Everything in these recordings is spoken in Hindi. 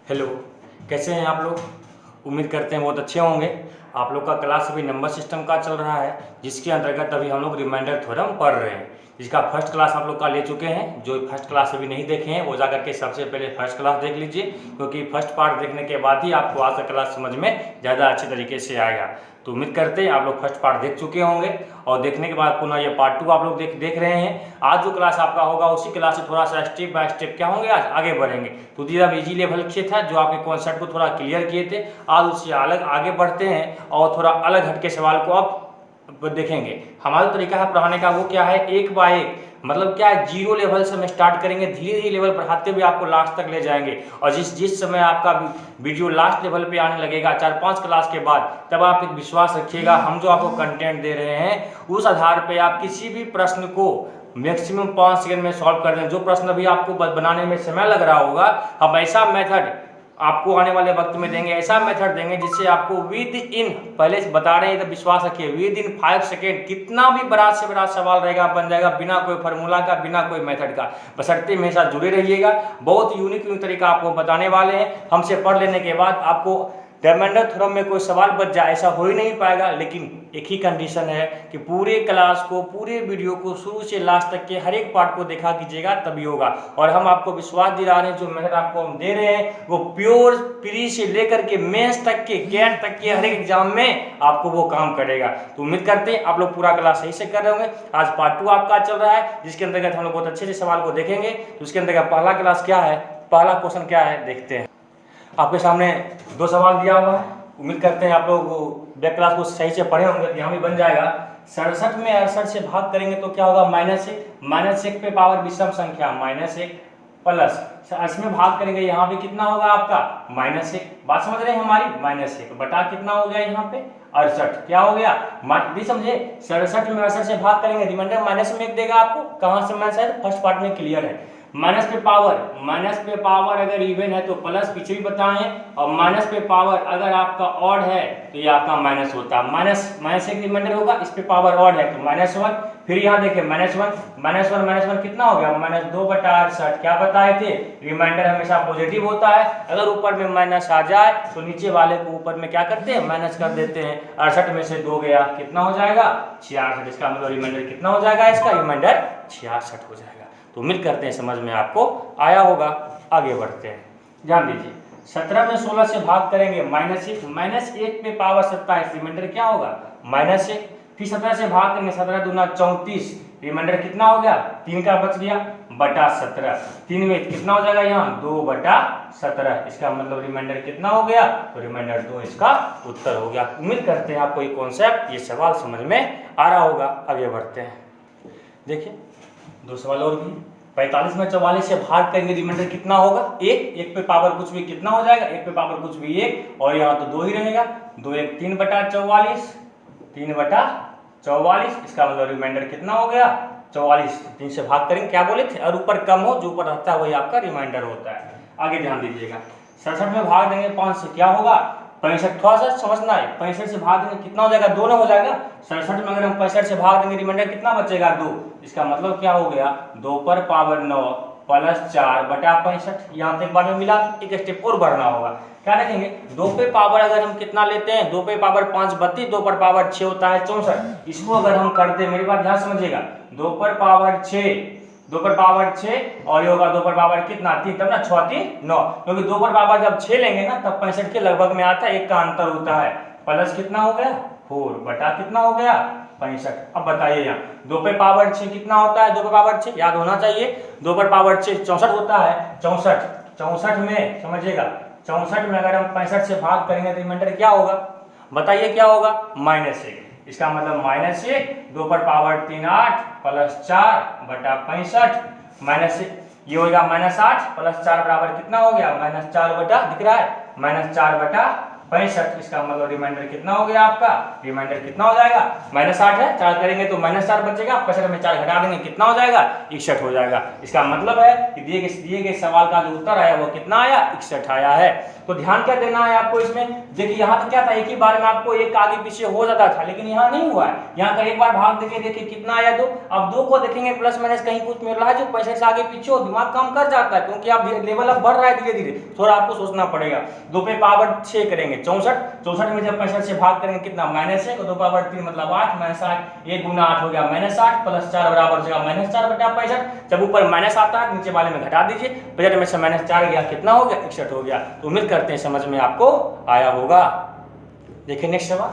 हेलो, कैसे हैं आप लोग। उम्मीद करते हैं बहुत अच्छे होंगे। आप लोग का क्लास अभी नंबर सिस्टम का चल रहा है, जिसके अंतर्गत अभी हम लोग रिमाइंडर थ्योरम पढ़ रहे हैं, जिसका फर्स्ट क्लास आप लोग का ले चुके हैं। जो फर्स्ट क्लास अभी नहीं देखे हैं वो जा करके सबसे पहले फर्स्ट क्लास देख लीजिए, क्योंकि फर्स्ट पार्ट देखने के बाद ही आपको आज का क्लास समझ में ज़्यादा अच्छे तरीके से आएगा। तो उम्मीद करते हैं आप लोग फर्स्ट पार्ट देख चुके होंगे, और देखने के बाद पुनः ये पार्ट 2 आप लोग देख रहे हैं। आज जो क्लास आपका होगा उसी क्लास से थोड़ा सा स्टेप बाय स्टेप क्या होंगे, आज आगे बढ़ेंगे। तो जब इजी लेवल के था, जो आपके कॉन्सेप्ट को थोड़ा क्लियर किए थे, आज उससे अलग आगे बढ़ते हैं और थोड़ा अलग हटके सवाल को आप देखेंगे। हमारा तरीका है पढ़ाने का, वो क्या है, एक बाय एक, मतलब क्या है, जीरो लेवल से हम स्टार्ट करेंगे, धीरे धीरे लेवल बढ़ाते हुए आपको लास्ट तक ले जाएंगे। और जिस समय आपका वीडियो लास्ट लेवल पे आने लगेगा 4-5 क्लास के बाद, तब आप एक विश्वास रखिएगा, हम जो आपको कंटेंट दे रहे हैं उस आधार पे आप किसी भी प्रश्न को मैक्सिमम 5 सेकंड में सॉल्व कर दें। जो प्रश्न अभी आपको बनाने में समय लग रहा होगा, हम ऐसा मेथड आपको आने वाले वक्त में देंगे, ऐसा मेथड देंगे जिससे आपको विद इन, पहले से बता रहे हैं तो विश्वास रखिए, विद इन 5 सेकेंड कितना भी बड़ा से बड़ा सवाल रहेगा बन जाएगा, बिना कोई फार्मूला का, बिना कोई मेथड का। बशर्ते हमेशा जुड़े रहिएगा, बहुत यूनिक तरीका आपको बताने वाले हैं। हमसे पढ़ लेने के बाद आपको रिमाइंडर थ्योरम में कोई सवाल बच जाए ऐसा हो ही नहीं पाएगा, लेकिन एक ही कंडीशन है कि पूरे क्लास को, पूरे वीडियो को शुरू से लास्ट तक के हर एक पार्ट को देखा कीजिएगा, तभी होगा। और हम आपको विश्वास दिला रहे हैं, जो मेथड आपको हम दे रहे हैं वो प्योर प्री से लेकर के मेंस तक के, कैट तक के हर एक एग्जाम में आपको वो काम करेगा। तो उम्मीद करते हैं आप लोग पूरा क्लास सही से कर रहे होंगे। आज पार्ट 2 आपका चल रहा है, जिसके अंतर्गत हम लोग बहुत अच्छे से सवाल को देखेंगे। तो उसके अंतर्गत पहला क्लास क्या है, पहला क्वेश्चन क्या है, देखते हैं। आपके सामने 2 सवाल दिया हुआ है। उम्मीद करते हैं आप लोग बैक क्लास को सही से पढ़े होंगे। यहाँ भी बन जाएगा, 67 में 68 से भाग करेंगे तो क्या होगा, -1 पे पावर विषम संख्या -1 प्लस इसमें भाग करेंगे, यहाँ पे कितना होगा आपका -1। बात समझ रहे हैं हमारी, -1 बटा कितना हो गया यहाँ पे 68, क्या हो गया भी समझे। 67 में 68 से भाग करेंगे, रिमाइंडर -1 देगा आपको। कहाँ से, मैं शायद फर्स्ट पार्ट में क्लियर है। माइनस पे पावर अगर इवन है तो प्लस, पीछे भी बताएं, और माइनस पे पावर अगर आपका ऑड है तो ये आपका माइनस होता है। माइनस एक रिमाइंडर होगा, इस पे पावर ऑड है तो -1। फिर यहाँ देखिए -1 कितना हो गया, -2/68। क्या बताए थे, रिमाइंडर हमेशा पॉजिटिव होता है, अगर ऊपर में माइनस आ जाए तो नीचे वाले को ऊपर में क्या करते हैं, माइनस कर देते हैं। 68 में से 2 गया, कितना हो जाएगा 66। इसका मतलब रिमाइंडर कितना हो जाएगा, इसका रिमाइंडर 66 हो जाएगा। तो उम्मीद करते हैं समझ में आपको आया होगा। आगे बढ़ते हैं, ध्यान दीजिए। 17 में 16 से भाग करेंगे, -1 पे पावर 27, रिमाइंडर क्या होगा -1। फिर 17 से भाग करेंगे, 17 दूना 34, रिमाइंडर कितना हो गया, 3 का बच गया बटा 17। 3 में कितना हो जाएगा यहाँ 2/17। इसका मतलब रिमाइंडर कितना हो गया, तो रिमाइंडर 2 इसका उत्तर हो गया। उम्मीद करते हैं आपको ये कॉन्सेप्ट, ये सवाल समझ में आ रहा होगा। आगे बढ़ते हैं, देखिए 2 सवाल और भी। 45 में 44 से भाग करेंगे, रिमाइंडर कितना होगा 1 पे पावर कुछ भी कितना हो जाएगा, 1 पे पावर कुछ भी 1, और यहाँ तो 2 ही रहेगा। 2 1 3/44, 3/44। इसका मतलब रिमाइंडर कितना हो गया 44। 3 से भाग करेंगे, क्या बोले थे, और ऊपर कम हो, जो ऊपर रहता है वही आपका रिमाइंडर होता है। आगे ध्यान दीजिएगा, 67 में भाग देंगे 5 से, क्या होगा 65। थोड़ा सा समझना है, 65 से भाग देंगे कितना हो जाएगा, 2 हो जाएगा। 67 में अगर हम 65 से भाग देंगे, रिमाइंडर कितना बचेगा 2। इसका मतलब क्या हो गया, 2 पर पावर 9 प्लस 4/65। यहाँ तक बार में मिला, एक स्टेप और बढ़ना होगा। क्या रखेंगे, 2 पे पावर अगर हम कितना लेते हैं, 2 पे पावर 5 32, 2 पर पावर 6 होता है 64। इसको अगर हम करते हैं, मेरी बात ध्यान समझिएगा, 2 पर पावर 6 और ये होगा 2 पर पावर कितना 3, तब ना 6 3 9, क्योंकि 2 पर पावर जब 6 लेंगे ना तब 65 के लगभग में आता है, 1 का अंतर होता है। प्लस कितना हो गया 4 बटा कितना हो गया 65। अब बताइए यहाँ 2 पे पावर 6 कितना होता है, 2 पे पावर 6 याद होना चाहिए, 2 पर पावर 6 64 होता है। 64 में समझिएगा, 64 में अगर हम 65 से भाग करेंगे तो रिमाइंडर क्या होगा, बताइए क्या होगा, -1। इसका मतलब -1, 2 पर पावर 3 8 प्लस 4/65, -1 ये होगा -8 प्लस 4 बराबर कितना हो गया, -4 बटा दिख रहा है, -4/65। 65। इसका मतलब रिमाइंडर कितना हो गया आपका, रिमाइंडर कितना हो जाएगा, -8 है, 4 करेंगे तो -4 बचेगा, 65 में 4 घटा देंगे कितना हो जाएगा, 61 हो जाएगा। इसका मतलब है कि दिए गए सवाल का जो उत्तर आया वो कितना आया, 61 आया है। तो ध्यान क्या देना है आपको इसमें, देखिए यहाँ तक क्या था, एक ही बार में आपको एक आगे पीछे हो जाता था, लेकिन यहाँ नहीं हुआ है। यहाँ का एक बार भाग देखिए कितना आया 2। अब 2 को देखेंगे प्लस माइनस कहीं कुछ मिल रहा है जो 65 से आगे पीछे हो, दिमाग काम कर जाता है, क्योंकि आप लेवल अब बढ़ रहा है धीरे धीरे, थोड़ा आपको सोचना पड़ेगा। 2 पे पावर 6 करेंगे 64, 64 में जब 65 से भाग करेंगे कितना, -1, 2 पावर 3 मतलब 8, -8, 1 गुना 8 हो गया -8, प्लस 4 बराबर हो जाएगा -4 बटा 65। जब ऊपर माइनस आता है नीचे वाले में घटा दीजिए, 65 में से -4 गया कितना हो गया, 61 हो गया। तो उम्मीद करते हैं समझ में आपको आया होगा। देखिए नेक्स्ट सवाल,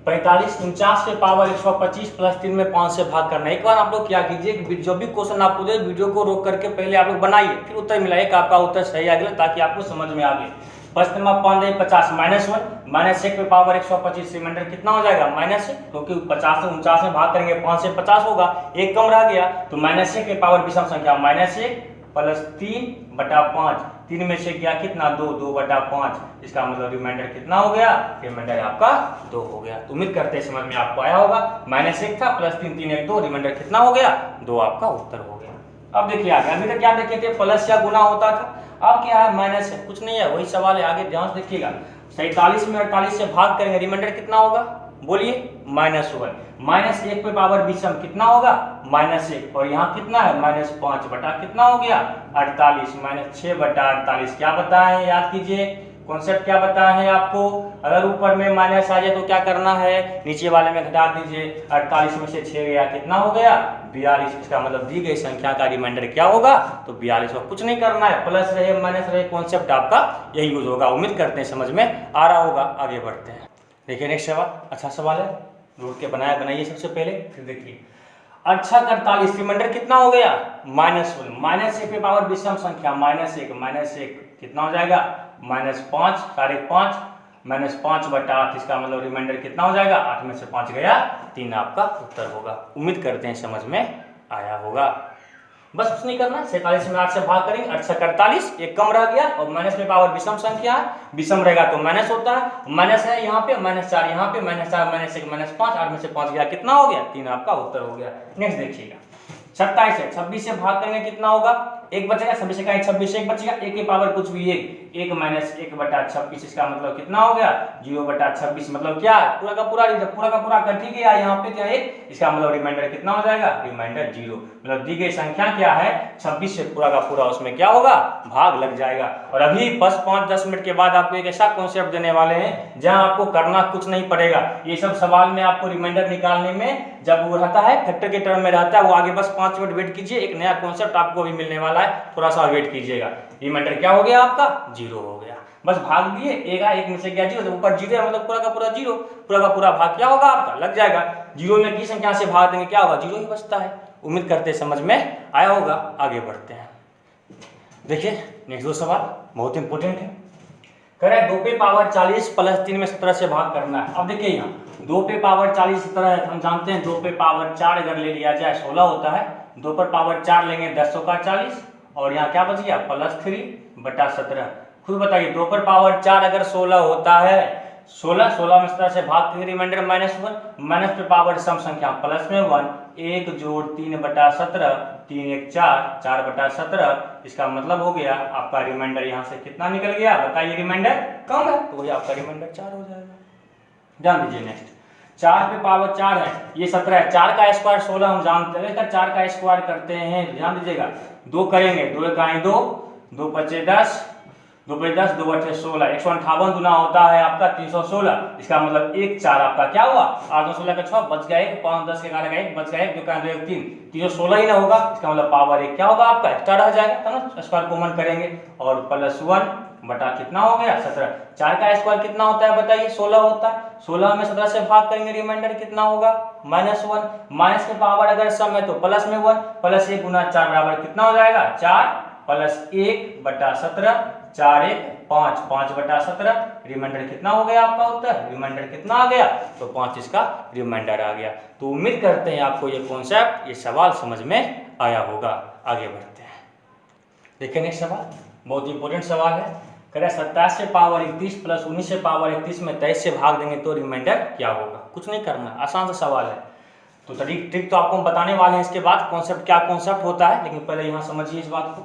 45 49 पे पावर 125 प्लस 3 में 5 से भाग करना है। एक बार आप लोग क्या कीजिए, जो भी क्वेश्चन आपको दे वीडियो को रोक करके पहले आप लोग बनाइए, फिर उत्तर मिलाइए कि आपका उत्तर सही आ गया, ताकि आपको समझ में आ गए। फर्स्ट नंबर 5 50 -1 -1 पे पावर 125 रिमाइंडर कितना हो जाएगा, -1, क्योंकि 50 से 49 में भाग करेंगे 5 से 50 होगा, एक कम रह गया, तो -1 पे पावर विषम संख्या -1 प्लस 3 बटा 5, 3 में से गया कितना 2, 2 बटा 5। इसका मतलब रिमाइंडर कितना हो गया, रिमाइंडर आपका 2 हो गया। तो उम्मीद करते हैं समझ में आपको आया होगा। -1 था प्लस 3 3 1 2, रिमाइंडर कितना हो गया, 2 आपका उत्तर हो गया। अब देखिए आगे, अभी तक क्या देखे थे, प्लस या गुना होता था, अब क्या है माइनस है, कुछ नहीं है, वही सवाल है, आगे ध्यान से देखिएगा। 47 में 48 से भाग करेंगे, रिमाइंडर कितना होगा, बोलिए -1, -1 पे पावर विषम कितना होगा, -1, और यहाँ कितना है -5 बटा कितना हो गया 48, -6 बटा 48। क्या बताया है, याद कीजिए कॉन्सेप्ट क्या बताया है आपको, अगर ऊपर में माइनस आ जाए तो क्या करना है, नीचे वाले में घटा दीजिए। 48 में से 6 गया कितना हो गया 42। इसका मतलब दी गई संख्या का रिमाइंडर क्या होगा, तो 42 का कुछ नहीं करना है, प्लस रहे माइनस रहे, कॉन्सेप्ट आपका यही यूज होगा। उम्मीद करते हैं समझ में आ रहा होगा। आगे बढ़ते हैं, देखिए नेक्स्ट सवाल, अच्छा सवाल है, रोड के बनाइए सबसे पहले, फिर देखिए। अच्छा 48 रिमाइंडर कितना हो गया -1, -1 पे पावर विषम संख्या -1 कितना हो जाएगा -5, 5.5 -5 बटा 8। इसका मतलब रिमाइंडर कितना हो जाएगा, 8 में से 5 गया 3 आपका उत्तर होगा। उम्मीद करते हैं समझ में आया होगा। बस कुछ नहीं करना, 47 में 8 से भाग करेंगे, 8 से 48, एक कम रह गया, और माइनस में पावर विषम संख्या है, विषम रहेगा तो माइनस होता है, माइनस है यहाँ पे, -4 यहाँ पे, -4 -1 -5, 8 में से 5 गया कितना हो गया 3 आपका उत्तर हो गया। नेक्स्ट देखिएगा, 27 है, 26 से भाग करेंगे कितना होगा, 1 बचेगा, 26 का 26 1 बचेगा, 1 की पावर कुछ भी 1 -1 बटा 26। इसका मतलब कितना हो गया 0 बटा 26। मतलब क्या पूरा का पूरा कट ही गया, यहाँ पे क्या 1, इसका मतलब रिमाइंडर कितना हो जाएगा, रिमाइंडर 0। मतलब दी गई संख्या क्या है 26 से पूरा का पूरा उसमें क्या होगा, भाग लग जाएगा। और अभी बस 5-10 मिनट के बाद आपको एक ऐसा कॉन्सेप्ट देने वाले हैं जहां आपको करना कुछ नहीं पड़ेगा। ये सब सवाल में आपको रिमाइंडर निकालने में जब वो रहता है फैक्टर के टर्म में रहता है, वो आगे बस 5 मिनट वेट कीजिए, एक नया कॉन्सेप्ट आपको भी मिलने वाला है, थोड़ा सा वेट कीजिएगा। रिमाइंडर क्या हो गया आपका 0 हो गया, बस भाग दिए, 1 में से गया 0, तो ऊपर 0 है मतलब पूरा का पूरा 0, पूरा का पूरा भाग क्या होगा आपका लग जाएगा। 0 में की संख्या से भाग देंगे क्या होगा 0 ही बचता है। उम्मीद करते समझ में आया होगा। आगे बढ़ते हैं, देखिए नेक्स्ट 2 सवाल बहुत इंपॉर्टेंट है। कह रहा है 2 पे पावर 40 प्लस 3 में 17 से भाग करना है। अब देखिए यहाँ 2 पे पावर 40 17 है, हम जानते हैं 2 पे पावर 4 अगर ले लिया जाए 16 होता है, 2 पर पावर 4 लेंगे 10 का 40, और यहाँ क्या बच गया +3 बटा 17। खुद बताइए 2 पर पावर 4 अगर 16 होता है, 16 में 17 से भाग करेंगे, रिमाइंडर -1, माइनस पे पावर सम संख्या प्लस में 1, 1 जोड़ 3 बटा 17, 3 1 4 बटा 17। इसका मतलब हो गया आपका रिमाइंडर यहाँ से कितना निकल गया, बताइए रिमाइंडर कम है तो वही आपका रिमाइंडर 4 हो जाएगा। ध्यान दीजिए नेक्स्ट, 4 पे पावर 4 है, ये 17 है, 4 का स्क्वायर 16 हम जानते हैं, 4 का स्क्वायर करते हैं, ध्यान दीजिएगा 2 करेंगे, 2 1 2, 2 5 10, 2 5 10, 2 8 16, 158 गुना होता है आपका 316। इसका मतलब 1 4 आपका क्या हुआ 8 2 16 का 6 बच गया 1, 5 10 के 11 का 1 बच गया 1, 2 का 3 316 ही ना होगा। इसका मतलब पावर 1 क्या होगा आपका एक्स्ट्रा रह जाएगा, तो ना स्क्वायर कॉमन करेंगे, और +1 बटा कितना हो गया 17। 4 का स्क्वायर कितना होता है बताइए 16 होता है, 16 में 17 से भाग करेंगे, रिमाइंडर कितना होगा -1, माइनस में पावर अगर सम है तो प्लस में 1, प्लस 1 गुना 4 बराबर कितना हो जाएगा 4 प्लस 1 बटा 17, 4 1 5, 5 बटा 17, रिमाइंडर कितना हो गया आपका उत्तर, रिमाइंडर कितना आ गया तो 5 इसका रिमाइंडर आ गया। तो उम्मीद करते हैं आपको ये कॉन्सेप्ट ये सवाल समझ में आया होगा। आगे बढ़ते हैं, देखिए नेक्स्ट सवाल बहुत इंपॉर्टेंट सवाल है। कह रहे 27 से पावर 31 प्लस 19 से पावर 31 में 23 से भाग देंगे तो रिमाइंडर क्या होगा। कुछ नहीं करना, आसान सा सवाल है। तो ट्रिक तो आपको हम बताने वाले हैं इसके बाद, कॉन्सेप्ट क्या कॉन्सेप्ट होता है, लेकिन पहले यहाँ समझिए इस बात को।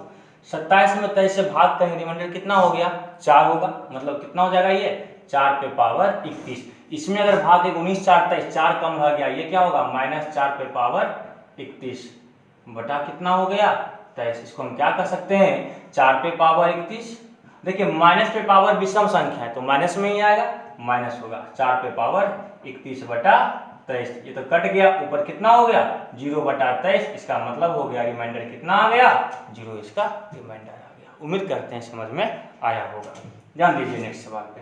27 में 23 से भाग करेंगे, रिमाइंडर कितना हो गया 4 होगा, मतलब कितना हो जाएगा ये 4 पे पावर 31। इसमें अगर भाग देंगे 19 4 23, 4 कम रह गया, ये क्या होगा -4 पे पावर 31 बटा कितना हो गया 23। इसको हम क्या कर सकते हैं 4 पे पावर 31, देखिए माइनस पे पावर विषम संख्या है तो माइनस में ही आएगा, माइनस होगा 4 पे पावर 31 बटा 23। ये तो कट गया, ऊपर कितना हो गया 0 बटा 23, इसका मतलब हो गया रिमाइंडर कितना आ गया 0, इसका रिमाइंडर आ गया। उम्मीद करते हैं समझ में आया होगा। ध्यान दीजिए नेक्स्ट सवाल पे,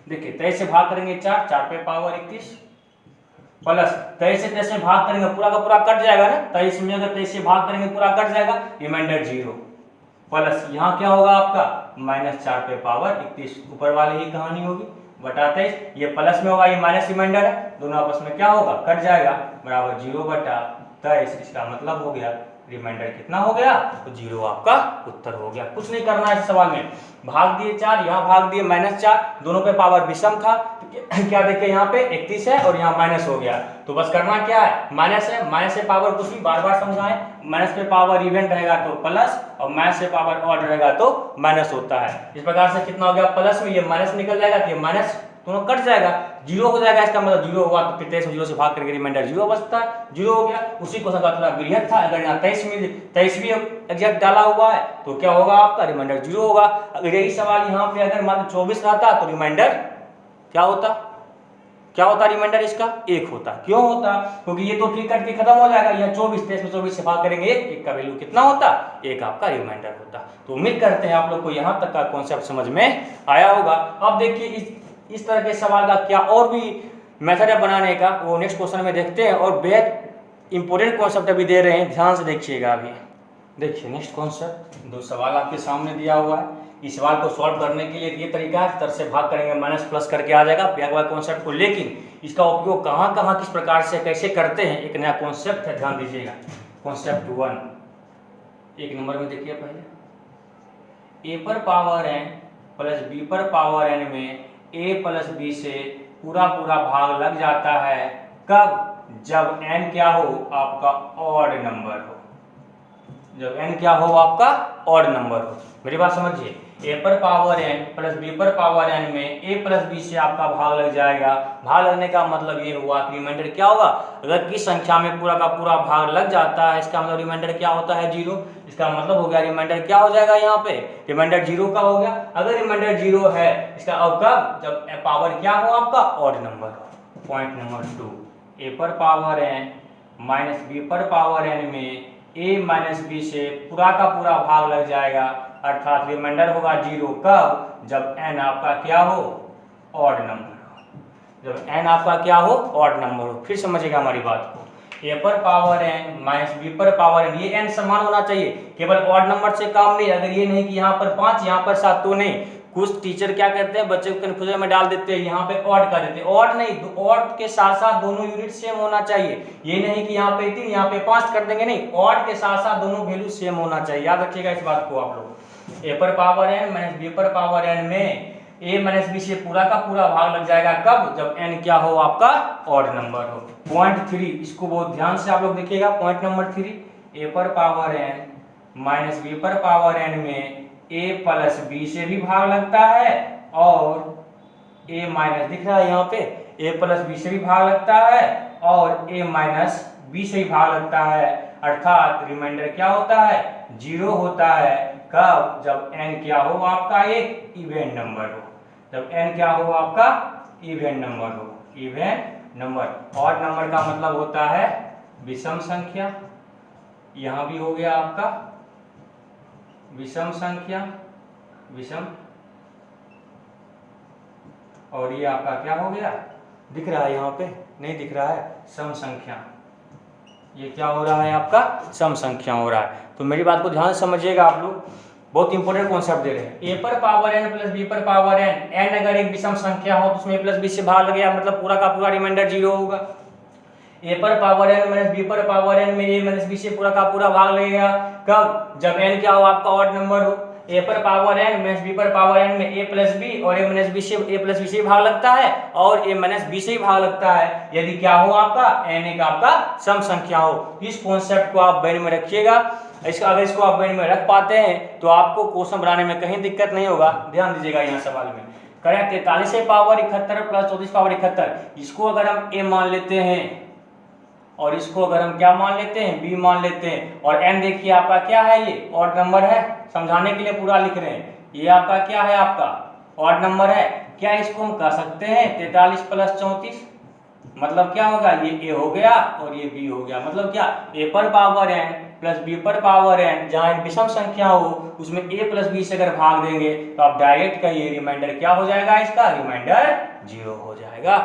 देखिए 23 से भाग करेंगे 4, 4 पे पावर 31 प्लस 23 से 23 में भाग करेंगे पूरा का पूरा कट जाएगा ना, 23 में अगर 23 से भाग करेंगे पूरा कट जाएगा, रिमाइंडर 0 प्लस यहाँ क्या होगा आपका -4 पे पावर 31, ऊपर वाली ही कहानी होगी बटा 23, ये प्लस में होगा ये माइनस रिमाइंडर है, दोनों आपस में क्या होगा कट जाएगा, बराबर 0 बटा 23। इसका मतलब हो गया रिमाइंडर कितना हो गया तो 0 आपका उत्तर हो गया। कुछ नहीं करना है इस सवाल में, भाग दिए 4, यहाँ भाग दिए -4, दोनों पे पावर विषम था तो क्या देखे यहाँ पे 31 है और यहाँ माइनस हो गया, तो बस करना क्या है माइनस है, माइनस से पावर कुछ भी बार बार समझाएं, माइनस पे पावर इवन रहेगा तो प्लस और माइनस से पावर ऑड रहेगा तो माइनस होता है। इस प्रकार से कितना हो गया प्लस में ये माइनस निकल जाएगा तो ये माइनस दोनों कट जाएगा, 0 हो जाएगा, इसका मतलब 0 हुआ तो फिर 23 में 0 से भाग करके रिमाइंडर 0 बचता है, 0 हो गया। उसी क्वेश्चन का थोड़ा बृहद था, अगर यहाँ 23 भी एग्जैक्ट डाला हुआ है तो क्या होगा आपका रिमाइंडर 0 होगा। अगर यही सवाल यहाँ पे अगर मान 24 रहता तो रिमाइंडर क्या होता रिमाइंडर इसका 1 होता। क्यों होता, क्योंकि ये तो ठीक कट के खत्म हो जाएगा, यह 24 23 में 24 से भाग करेंगे 1 का वैल्यू कितना होता 1 आपका रिमाइंडर होता। तो उम्मीद करते हैं आप लोग को यहाँ तक का कॉन्सेप्ट समझ में आया होगा। अब देखिए इस तरह के सवाल का क्या और भी मेथड है बनाने का, वो नेक्स्ट क्वेश्चन में देखते हैं, और बेहद इंपॉर्टेंट कॉन्सेप्ट अभी दे रहे हैं, ध्यान से देखिएगा। अभी देखिए नेक्स्ट कॉन्सेप्ट, 2 सवाल आपके सामने दिया हुआ है, इस सवाल को सॉल्व करने के लिए ये तरीका है, तरह से भाग करेंगे माइनस प्लस करके आ जाएगा दिया हुआ कॉन्सेप्ट को, लेकिन इसका उपयोग कहाँ कहाँ किस प्रकार से कैसे करते हैं एक नया कॉन्सेप्ट है, ध्यान दीजिएगा। कॉन्सेप्ट 1 1 नंबर में देखिए, पहले a पर पावर n प्लस b पर पावर n में a प्लस b से पूरा भाग लग जाता है, कब, जब n क्या हो आपका ऑड नंबर हो, जब n क्या हो आपका ऑड नंबर हो। मेरी बात समझिए, a पर पावर n प्लस b पर पावर n में a प्लस b से आपका भाग लग जाएगा। भाग लगने का मतलब ये हुआ कि रिमाइंडर क्या होगा, अगर किस संख्या में पूरा का पूरा भाग लग जाता है इसका मतलब रिमाइंडर क्या होता है 0। इसका मतलब हो गया रिमाइंडर क्या हो जाएगा, यहाँ पे रिमाइंडर 0 का हो गया। अगर रिमाइंडर 0 है इसका अब कब, जब पावर क्या हो आपका ऑड नंबर हो। पॉइंट नंबर 2, a पर पावर n माइनस b पर पावर n में a माइनस b से पूरा का पूरा भाग लग जाएगा, अर्थात रिमाइंडर होगा 0 कब, जब n आपका क्या हो ऑड नंबर हो, जब n आपका क्या हो ऑड नंबर हो। फिर समझिएगा हमारी बात को, a पर पावर n माइनस b पर पावर n, ये n समान होना चाहिए, केवल ऑड नंबर से काम नहीं। अगर ये नहीं कि यहाँ पर 5 यहाँ पर 7 तो नहीं, कुछ टीचर क्या करते हैं बच्चे को कंफ्यूजन में डाल देते हैं, यहाँ पे ऑड कर देते हैं। ऑड नहीं, ऑड के साथ साथ दोनों यूनिट सेम होना चाहिए, ये नहीं कि यहाँ पे 3 यहाँ पे 5 कर देंगे, नहीं, ऑड के साथ साथ दोनों वैल्यू सेम होना चाहिए, याद रखिएगा इस बात को आप लोग। a पर पावर n माइनस b पर पावर n में a माइनस b से पूरा का पूरा भाग लग जाएगा, कब, जब n क्या हो आपका ऑड नंबर हो। पॉइंट 3, इसको बहुत ध्यान से आप लोग देखिएगा। पॉइंट नंबर 3, a पर पावर n माइनस b पर पावर n में a प्लस b से भी भाग लगता है, और a माइनस दिख रहा है यहाँ पे, a प्लस b से भी भाग लगता है और a माइनस b से भी भाग लगता है, अर्थात रिमाइंडर क्या होता है 0 होता है, कब, जब n क्या हो आपका एक इवेंट नंबर हो, जब n क्या हो आपका इवेंट नंबर हो, इवेंट नंबर। ऑड नंबर का मतलब होता है विषम संख्या, यहाँ भी हो गया आपका विषम संख्या, विषम, और ये आपका क्या हो गया, दिख रहा है यहाँ पे, नहीं दिख रहा है, सम संख्या। ये क्या हो रहा है आपका सम संख्या हो रहा है। तो मेरी बात को ध्यान से समझिएगा आप लोग, बहुत इंपॉर्टेंट कॉन्सेप्ट दे रहे हैं। a पर पावर n प्लस b पर पावर n अगर एक विषम संख्या हो तो उसमें a प्लस b से भाग लगे, मतलब पूरा का पूरा रिमाइंडर 0 होगा। a पर पावर n माइनस b पर पावर n में a माइनस b से पूरा का पूरा भाग लगेगा, कब, जब n क्या हो आपका ऑड नंबर हो। ए पर पावर एन माइनस बी पर पावर एन में ए प्लस बी और ए माइनस बी से ही भाग लगता है और ए माइनस बी से ही भाग लगता है यदि क्या हो आपका एन एक आपका सम संख्या हो। इस कॉन्सेप्ट को आप ब्रेन में रखिएगा। अगर इसको आप ब्रेन में रख पाते हैं तो आपको क्वेश्चन बनाने में कहीं दिक्कत नहीं होगा। ध्यान दीजिएगा यहाँ सवाल में करें 43 पावर 71 प्लस 34 पावर 71, इसको अगर हम ए मान लेते हैं और इसको अगर हम क्या मान लेते हैं बी मान लेते हैं और एन देखिए आपका क्या है ये ऑड नंबर है, समझाने के लिए पूरा लिख रहे हैं, ये आपका क्या है आपका ऑड नंबर है। क्या इसको हम कह सकते हैं 43 प्लस 34 मतलब क्या होगा ये ए हो गया और ये बी हो गया, मतलब क्या ए पर पावर एन प्लस बी पर पावर एन, जहां विषम संख्या हो उसमें ए प्लस बी से अगर भाग देंगे तो आप डायरेक्ट कहिए रिमाइंडर क्या हो जाएगा, इसका रिमाइंडर 0 हो जाएगा।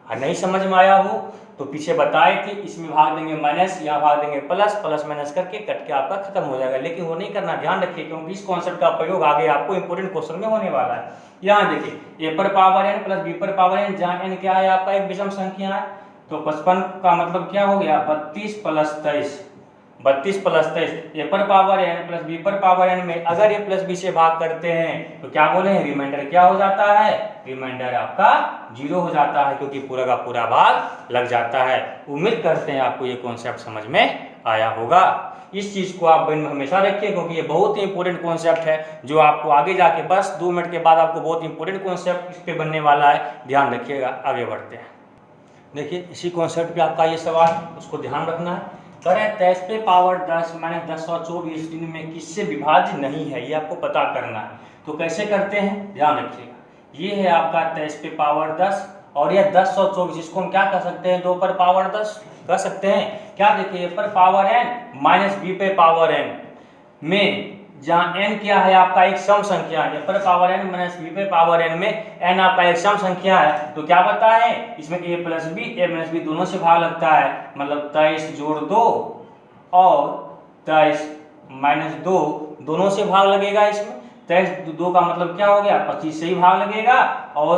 और नहीं समझ में आया हो तो पीछे बताए थे इसमें भाग देंगे माइनस, यहाँ भाग देंगे प्लस, प्लस माइनस करके कट के आपका खत्म हो जाएगा। लेकिन वो नहीं करना, ध्यान रखिए क्योंकि इस कॉन्सेप्ट का प्रयोग आगे आपको इंपोर्टेंट क्वेश्चन में होने वाला है। यहाँ देखिए ए पर पावर एन प्लस बी पर पावर एन, जहाँ एन क्या है आपका एक विषम संख्या है तो 55 का मतलब क्या हो गया 32 प्लस 23, 32 प्लस 23 ए पर पावर एन प्लस बी पर पावर एन में अगर ए प्लस बी से भाग करते हैं तो क्या बोले हैं रिमाइंडर क्या हो जाता है, रिमाइंडर आपका 0 हो जाता है क्योंकि पूरा का पूरा भाग लग जाता है। उम्मीद करते हैं आपको ये कॉन्सेप्ट समझ में आया होगा। इस चीज को आप में हमेशा रखिए क्योंकि ये बहुत ही इंपॉर्टेंट कॉन्सेप्ट है जो आपको आगे जाके बस 2 मिनट के बाद आपको बहुत इंपॉर्टेंट कॉन्सेप्ट इस पे बनने वाला है, ध्यान रखिएगा। आगे बढ़ते हैं, देखिए इसी कॉन्सेप्ट पे आपका ये सवाल उसको ध्यान रखना है। करें 23 पे पावर 10 माइनस 10 और 24 दिन में किससे विभाज्य नहीं है, ये आपको पता करना है। तो कैसे करते हैं ध्यान रखिएगा, ये है आपका 23 पे पावर 10 और यह 10 और 24, इसको हम क्या कर सकते हैं 2 पर पावर 10 कर सकते हैं। क्या देखिए पर पावर एन माइनस बी पे पावर एन में जहाँ n क्या है आपका एक सम संख्या है, पर पावर n माइनस बी पे पावर n में n आपका एक सम संख्या है तो क्या बताए इसमें a plus B a minus B दोनों से भाग लगता है, मतलब 23 जोड़ 2 और 23 माइनस 2 दोनों से भाग लगेगा। इसमें 23 2 का मतलब क्या हो गया 25 से ही भाग लगेगा और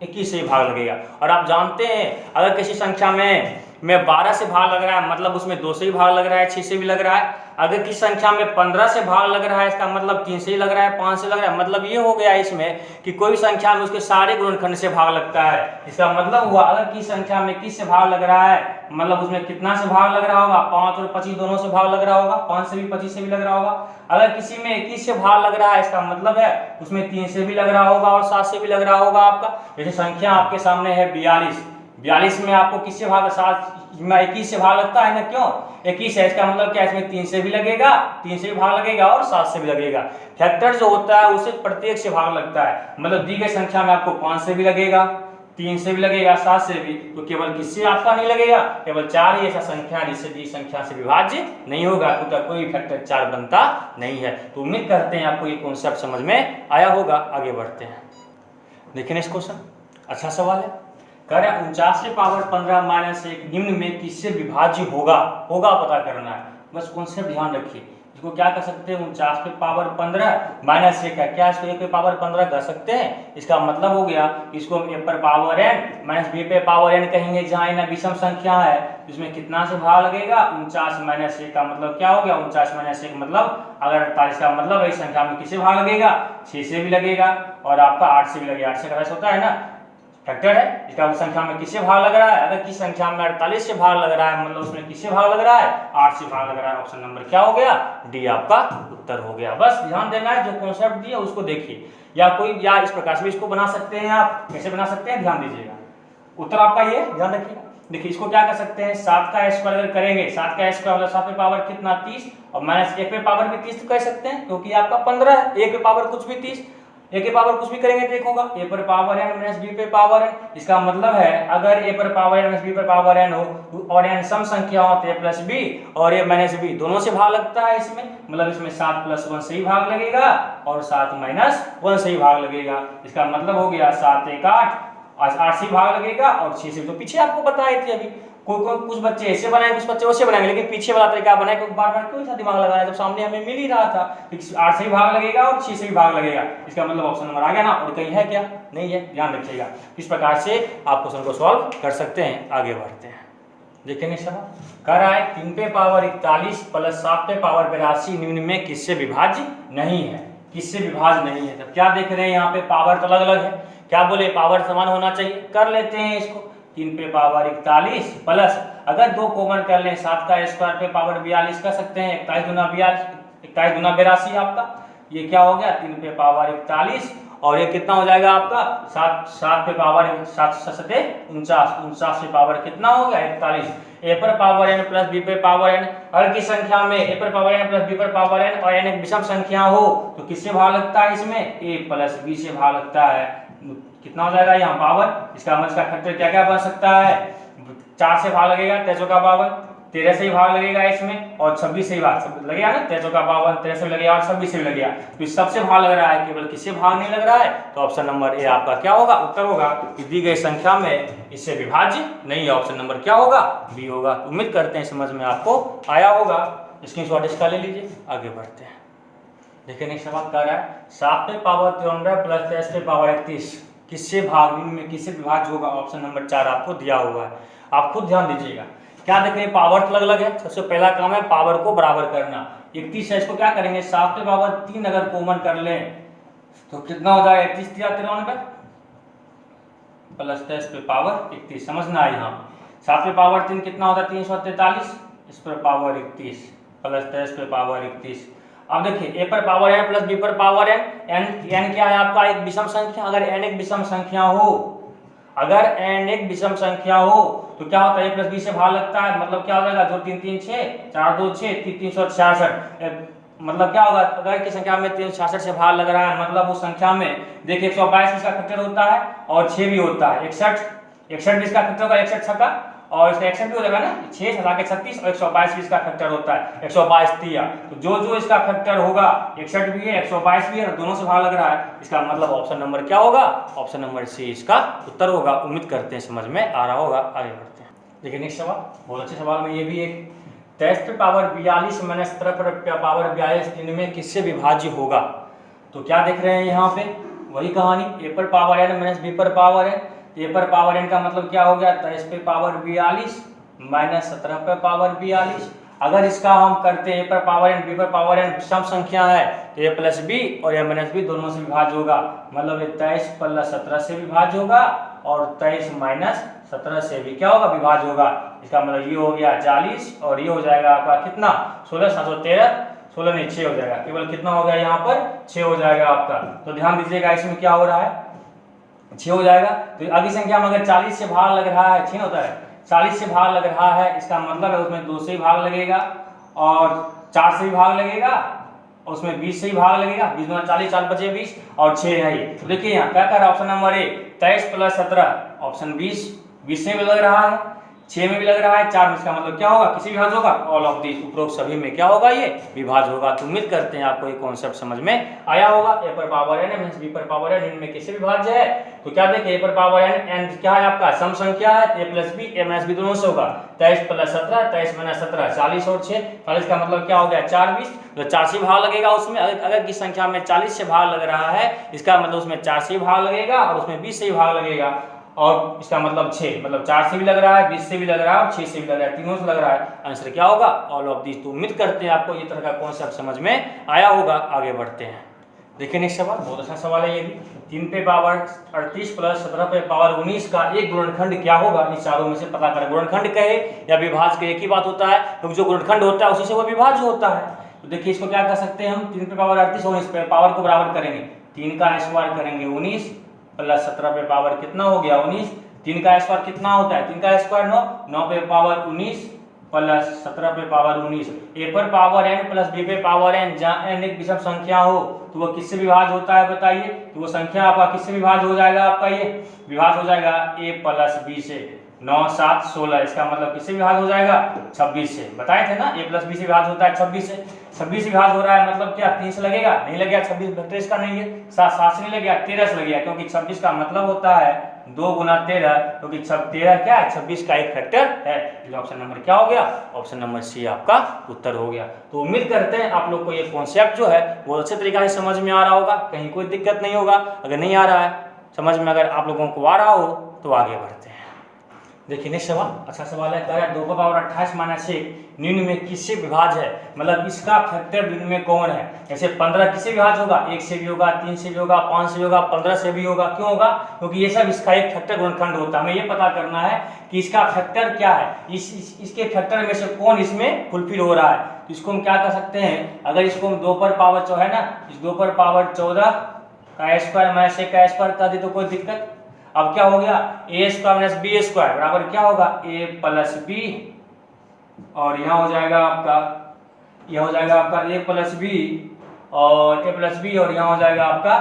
21 से ही भाग लगेगा। और आप जानते हैं अगर किसी संख्या में 12 से भाग लग रहा है मतलब उसमें 2 से ही भाग लग रहा है, 6 से भी लग रहा है। अगर किसी संख्या में 15 से भाग लग रहा है इसका मतलब 3 से ही लग रहा है, 5 से लग रहा है। मतलब ये हो गया इसमें कि कोई भी संख्या में उसके सारे गुणनखंड से भाग लगता है। इसका मतलब हुआ अगर किसी संख्या में किस से भाग लग रहा है मतलब उसमें कितना से भाग लग रहा होगा 5 और 25 दोनों से भाग लग रहा होगा, 5 से भी 25 से भी लग रहा होगा। अगर किसी में 21 से भाग लग रहा है इसका मतलब है उसमें 3 से भी लग रहा होगा और 7 से भी लग रहा होगा आपका। जैसे संख्या आपके सामने है 42 में आपको किससे भाग 7 में 21 से भाग लगता है ना, क्यों 21 है इसका मतलब क्या इसमें 3 से भी लगेगा, 3 से भी भाग लगेगा और 7 से भी लगेगा। फैक्टर जो होता है उसे प्रत्येक से भाग लगता है, मतलब दी गई संख्या में आपको 5 से भी लगेगा, 3 से भी लगेगा, 7 से भी, तो केवल किससे आपका नहीं लगेगा, केवल 4 ही ऐसा संख्या जिससे दी संख्या से विभाज्य नहीं होगा, क्योंकि कोई फैक्टर 4 बनता नहीं है। तो उम्मीद करते हैं आपको ये कॉन्सेप्ट समझ में आया होगा। आगे बढ़ते हैं, देखिए नेक्स्ट क्वेश्चन अच्छा सवाल है। कह रहे 49 से पावर 15 माइनस 1 निम्न में किससे विभाज्य होगा पता करना है। बस कॉन्सेप्ट ध्यान रखिए, इसको क्या कर सकते हैं 49 पे पावर 15 माइनस 1 का क्या इसको 1 पे पावर 15 कर सकते हैं। इसका मतलब हो गया इसको हम a पर पावर n माइनस b पे पावर n कहेंगे, जहाँ n विषम संख्या है इसमें कितना से भाग लगेगा 49 माइनस 1 का मतलब क्या हो गया 49 माइनस 1 मतलब अगर 48 का मतलब है इस संख्या में किससे भाग लगेगा 6 से भी लगेगा और आपका 8 से भी लगेगा। 8 से कैसे होता है ना फैक्टर है, इसका उस संख्या में किससे भाग लग रहा है, अगर किस संख्या में 48 से भाग लग रहा है मतलब उसमें किससे भाग लग रहा है 8 से भाग लग रहा है। ऑप्शन नंबर क्या हो गया डी आपका उत्तर हो गया। बस ध्यान देना है जो कॉन्सेप्ट दिया उसको देखिए, या इस प्रकार से भी इसको बना सकते हैं। आप कैसे बना सकते हैं ध्यान दीजिएगा, उत्तर आपका ये ध्यान रखिएगा। देखिए इसको क्या कर सकते हैं 7 का स्क्वायर अगर करेंगे 7 का स्क्वायर मतलब 7 पे पावर कितना 30 और माइनस 1 पे पावर भी 30 कह सकते हैं क्योंकि आपका 15 है, 1 पे पावर कुछ भी 30, 1 के पावर कुछ भी करेंगे तो 1 होगा। a पर पावर n माइनस b पे पावर n, इसका मतलब है अगर a पर पावर n माइनस b पर पावर n हो और n सम संख्या हो तो a प्लस b और a माइनस b दोनों से भाग लगता है इसमें, मतलब इसमें 7 प्लस 1 से ही भाग लगेगा और 7 माइनस 1 से ही भाग लगेगा। इसका मतलब हो गया 7 1 8 से भाग लगेगा और 6 से, तो पीछे आपको बताए थे अभी कुछ बच्चे ऐसे बनाए कुछ बच्चे वैसे बनाएंगे, लेकिन पीछे वाला तरीका बनाए क्योंकि बार बार क्यों इतना दिमाग लगाना जब सामने हमें मिल ही रहा था। 8 से भी भाग लगेगा और 6 से भी भाग लगेगा, इसका मतलब ऑप्शन नंबर आ गया ना, और कहीं है क्या नहीं है, ध्यान रखिएगा। इस प्रकार से आप क्वेश्चन को सॉल्व कर सकते हैं। आगे बढ़ते हैं, देखेंगे सवाल कह रहा है 3 पे पावर 41 प्लस 7 पे पावर 82 निम्न में किससे विभाज्य नहीं है। किससे विभाज्य नहीं है। तब क्या देख रहे हैं यहाँ पे, पावर तो अलग अलग है, क्या बोले पावर समान होना चाहिए। कर लेते हैं इसको, 3 पे पावर 41 प्लस, अगर 2 कॉमन कर लें 7 का स्क्वायर पे पावर 42 कर सकते हैं, 21 गुना 82 आपका, ये क्या हो गया 3 पे पावर 41 और ये कितना हो जाएगा आपका 7 पे पावर 7 सते 49 पे पावर कितना हो गया 41। ए पर पावर n प्लस बी पर पावर n, हर की संख्या में ए पर पावर n प्लस बी पर पावर n और n एक विषम संख्या हो तो किससे भाग लगता है, इसमें a प्लस b से भाग लगता है। कितना हो जाएगा यहाँ पावर, इसका मतलब इसका फैक्टर क्या क्या बन सकता है, 4 से भाग लगेगा 13 का पावर, 13 से ही भाग लगेगा इसमें और 26 से ही भाग लगेगा ना, 13 का पावर 13 से भी लगेगा और 26 से भी लगेगा, तो इस सबसे भाग लग रहा है, केवल किससे भाग नहीं लग रहा है, तो ऑप्शन नंबर ए आपका क्या होगा, उत्तर होगा कि दी गई संख्या में इससे विभाज्य नहीं है। ऑप्शन नंबर क्या होगा, बी होगा। उम्मीद करते हैं समझ में आपको आया होगा, स्क्रीनशॉट इसका ले लीजिए, आगे बढ़ते हैं। देखिए नेक्स्ट सवाल कह रहा है 7 पे पावर 93 प्लस 23 पे पावर 31 किससे भाग में किससे विभाज्य होगा। ऑप्शन नंबर 4 आपको दिया हुआ है, आप खुद ध्यान दीजिएगा। क्या देख रहे हैं, पावर तो अलग अलग है, सबसे पहला काम है पावर को बराबर करना। 31 है, इसको क्या करेंगे 7 पे पावर 3 अगर कॉमन कर लें तो कितना हो जाएगा 31 93 प्लस 23 पे पावर 31, समझना है यहाँ 7 पे पावर 3 कितना होता है 343, इस पर पावर 31 प्लस 23 पे पावर 31। अब देखिए ए पर पावर n प्लस बी पर पावर n क्या है आपका एक विषम संख्या, अगर n एक विषम संख्या हो, अगर n एक विषम संख्या हो तो क्या होता है a प्लस बी से भाग लगता है, मतलब क्या हो जाएगा 2 3 3 6 4 2 6 366, मतलब क्या होगा अगर की संख्या में 366 से भाग लग रहा है, मतलब उस संख्या में देखिए 122 इसका फैक्टर होता है और 6 भी होता है, 61 भी इसका फैक्टर होगा, 61 छक्का और इसका 61 भी हो जाएगा ना, 6 हटा के 36 और 122 भी इसका फैक्टर होता है, 122 तिया, तो जो जो इसका फैक्टर होगा 61 भी है 122 भी है, दोनों से भाग लग रहा है, इसका मतलब ऑप्शन नंबर क्या होगा, ऑप्शन नंबर सी इसका उत्तर होगा। उम्मीद करते हैं समझ में आ रहा होगा, आगे बढ़ते हैं। देखिए नेक्स्ट सवाल, बहुत अच्छे सवाल में ये भी एक 23 पे पावर 42 माइनस 17 पे पावर 42 इनमें किससे विभाज्य होगा। तो क्या देख रहे हैं यहाँ पे, वही कहानी, ए पर पावर n माइनस बी पर पावर n, ए पर पावर n का मतलब क्या हो गया 23 पे पावर 42 माइनस 17 पे पावर 42। अगर इसका हम करते हैं ए पर पावर n बी पर पावर n सम संख्या है तो ए प्लस बी और ए माइनस बी दोनों से विभाज्य होगा, मतलब 23 प्लस 17 से विभाज्य होगा और 23 माइनस 17 से भी क्या होगा विभाज्य होगा। इसका मतलब ये हो गया 40 और ये हो जाएगा आपका कितना 16 713 16 नहीं 6 हो जाएगा, केवल कितना हो गया यहाँ पर 6 हो जाएगा आपका। तो ध्यान दीजिएगा इसमें क्या हो रहा है 6 हो जाएगा, तो अगली संख्या में अगर 40 से भाग लग रहा है 6 होता है, 40 से भाग लग रहा है, इसका मतलब है उसमें 2 से ही भाग लगेगा और 4 से भी भाग लगेगा और उसमें 20 से ही भाग लगेगा, 20 गुना 40 4 बचे 20 और 6 है ये। तो देखिए यहाँ क्या कर रहा है option number A 23 plus 17 option 20 से भी लग रहा है, 6 में भी लग रहा है, 4 में, इसका मतलब क्या होगा किसी विभाज्य होगा, ऑल ऑफ दिस उपरोक्त सभी में क्या होगा ये विभाज्य होगा। तो उम्मीद करते हैं आपको ये कॉन्सेप्ट समझ में आया होगा। ए पर पावर n माइनस बी पर पावर n इनमें किससे विभाज्य है, तो क्या देखिए ए पर पावर n क्या है आपका सम संख्या है, ए प्लस बी ए माइनस बी दोनों से होगा, 23 प्लस 17 23 माइनस 17 40 और 6 40 का मतलब क्या हो गया 4 20, तो 4 से भाग लगेगा उसमें, अगर की संख्या में 40 से भाग लग रहा है इसका मतलब उसमें 4 से भाग लगेगा और उसमें 20 से भाग लगेगा और इसका मतलब 6, मतलब 4 से भी लग रहा है 20 से भी लग रहा है और 6 से भी लग रहा है, तीनों से लग रहा है, आंसर क्या होगा ऑल ऑफ दिस। तो उम्मीद करते हैं आपको ये तरह का कॉन्सेप्ट समझ में आया होगा, आगे बढ़ते हैं। देखिए नेक्स्ट सवाल, बहुत अच्छा सवाल है ये भी, 3 पे पावर 38 प्लस 17 पे पावर 19 का एक गुणनखंड क्या होगा, इन चारों में से पता करें। गुणनखंड कहे या विभाज्य कहे एक ही बात होता है, क्योंकि जो गुणनखंड होता है उसी से वो विभाज्य होता है। तो देखिए इसको क्या कर सकते हैं हम, 3 पे पावर 38 और इस पे पावर को बराबर करेंगे, 3 का स्क्वायर करेंगे 19 प्लस 17 पे पावर कितना हो गया 19, 3 का स्क्वायर कितना होता है 3 का स्क्वायर 9, 9 पे पावर 19 प्लस 17 पे पावर 19। ए पर पावर n प्लस बी पे पावर n, जहाँ n एक विषम संख्या हो तो वो किससे विभाज्य होता है बताइए, तो वो संख्या आपका किससे विभाज्य हो जाएगा, आपका ये विभाज्य हो जाएगा a प्लस b से, 9 7 16, इसका मतलब किससे विभाज्य हो जाएगा 26 से, बताए थे ना a प्लस b से विभाज्य होता है 26 से, 26 से विभाज्य हो रहा है मतलब क्या 3 से लगेगा, नहीं लगेगा, 26 वेक्टर इसका नहीं है, 7 से नहीं लगेगा 13 से लगेगा, क्योंकि 26 का मतलब होता है 2 गुना 13, क्योंकि 13 क्या है 26 का एक फैक्टर है। ऑप्शन नंबर क्या हो गया, ऑप्शन नंबर सी आपका उत्तर हो गया। तो उम्मीद करते हैं आप लोग को ये कॉन्सेप्ट जो है वो अच्छे तरीके से समझ में आ रहा होगा, कहीं कोई दिक्कत नहीं होगा। अगर नहीं आ रहा है समझ में, अगर आप लोगों को आ रहा हो तो आगे बढ़ते हैं। देखिए नेक्स्ट सवाल, अच्छा सवाल है, कह रहा है 2 का पावर 28 माइनस 1 निम्न में किससे विभाज्य है, मतलब इसका फैक्टर निम्न में कौन है। जैसे 15 किससे विभाज्य होगा, 1 से भी होगा, 3 से भी होगा, 5 से भी होगा, 15 से भी होगा। क्यों होगा, क्योंकि ये सब इसका एक फैक्टर गुणनखंड होता है। हमें ये पता करना है कि इसका फैक्टर क्या है, इसके फैक्टर में से कौन इसमें फुलफिल हो रहा है। तो इसको हम क्या कर सकते हैं, अगर इसको हम 2 पर पावर 14 है ना, इस 2 पर पावर 14 का स्क्वायर माइनस 1 का स्क्वायर कर दे तो कोई दिक्कत। अब क्या हो गया, ए स्क्वायर माइनस बी स्क्वायर बराबर क्या होगा, ए प्लस बी, और यहाँ हो जाएगा आपका, यह हो जाएगा आपका ए प्लस बी और ए प्लस बी, और यहाँ हो जाएगा आपका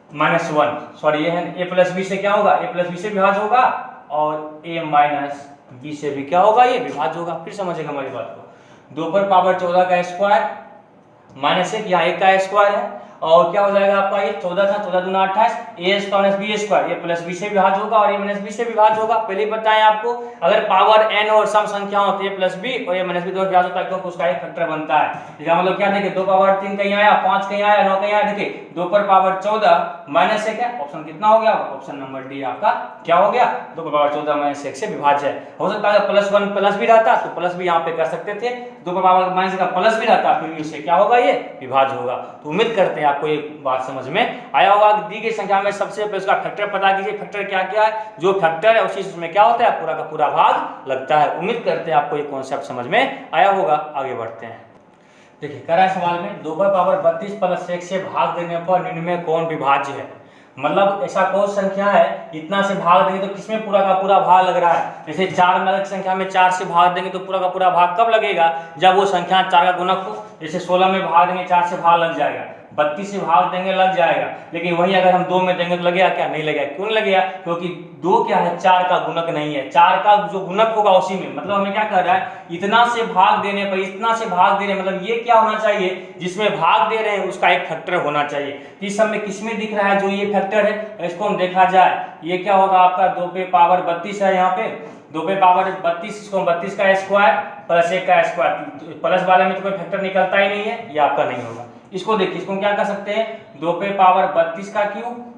-1, सॉरी ये है ए प्लस बी से क्या होगा, ए प्लस बी से विभाज्य होगा, और ए माइनस बी से भी क्या होगा, ये विभाज्य होगा। फिर समझेगा हमारी बात को, 2 पर पावर 14 का स्क्वायर माइनस 1, यहाँ 1 का स्क्वायर है, और क्या हो जाएगा आपका, ये 14 था, 14 दूना 28, ए स्क्वायर माइनस बी स्क्वायर, ये प्लस बी से विभाज्य होगा और ए माइनस बी से विभाज्य होगा। पहले ही बताएं आपको, अगर पावर n और सम संख्या हो तो ए प्लस बी और ए माइनस बी दोनों विभाज्य होता है, क्योंकि उसका एक फैक्टर बनता है। इसका मतलब क्या, देखिए 2 पावर 3 कहीं आया, 5 कहीं आया, 9 कहीं आया, देखिए 2 पर पावर 14 माइनस 1 है, ऑप्शन कितना हो गया, ऑप्शन नंबर डी आपका क्या हो गया, 2 पर पावर 14 माइनस 1 से विभाज्य है। हो सकता है +1 प्लस भी रहता तो प्लस भी यहाँ पे कर सकते थे, 2 पर पावर माइनस का प्लस भी रहता फिर भी उससे क्या होगा, ये विभाज्य होगा। तो उम्मीद करते हैं आपको ये बात समझ में आया होगा। दी गई संख्या में सबसे पहले उसका फैक्टर पता कीजिए, फैक्टर क्या क्या है, जो फैक्टर है उसी उसमें क्या होता है, पूरा का पूरा भाग लगता है। उम्मीद करते हैं आपको ये कॉन्सेप्ट समझ में आया होगा। आगे बढ़ते हैं, देखिए कह रहा है सवाल में 2 पर पावर 32 प्लस 1 से भाग देने पर निम्न में कौन विभाज्य है। मतलब ऐसा कौन संख्या है, इतना से भाग देंगे तो किसमें पूरा का पूरा भाग लग रहा है। जैसे 4 में संख्या में 4 से भाग देंगे तो पूरा का पूरा भाग कब लगेगा, जब वो संख्या 4 का गुणक हो। जैसे 16 में भाग देंगे 4 से भाग लग जाएगा, 32 से भाग देंगे लग जाएगा, लेकिन वही अगर हम 2 में देंगे तो लगेगा क्या, नहीं लगेगा। क्यों नहीं लगेगा, क्योंकि 2 क्या है, 4 का गुणक नहीं है, 4 का जो गुणक होगा उसी में। मतलब हमें क्या कर रहा है, इतना से भाग देने पर इतना से भाग देने, मतलब ये क्या होना चाहिए, जिसमें भाग दे रहे हैं उसका एक फैक्टर होना चाहिए। इस सब में किसमें दिख रहा है, जो ये फैक्टर है, इसको हम देखा जाए, ये क्या होगा आपका 2 पे पावर 32 है, यहाँ पे 2 पे पावर 32, इसको 32 का स्क्वायर प्लस 1 का स्क्वायर, प्लस वाले में तो कोई फैक्टर निकलता ही नहीं है, ये आपका नहीं होगा। इसको देखिए, इसको क्या कर सकते हैं, 2 पे पावर 32 का क्यूब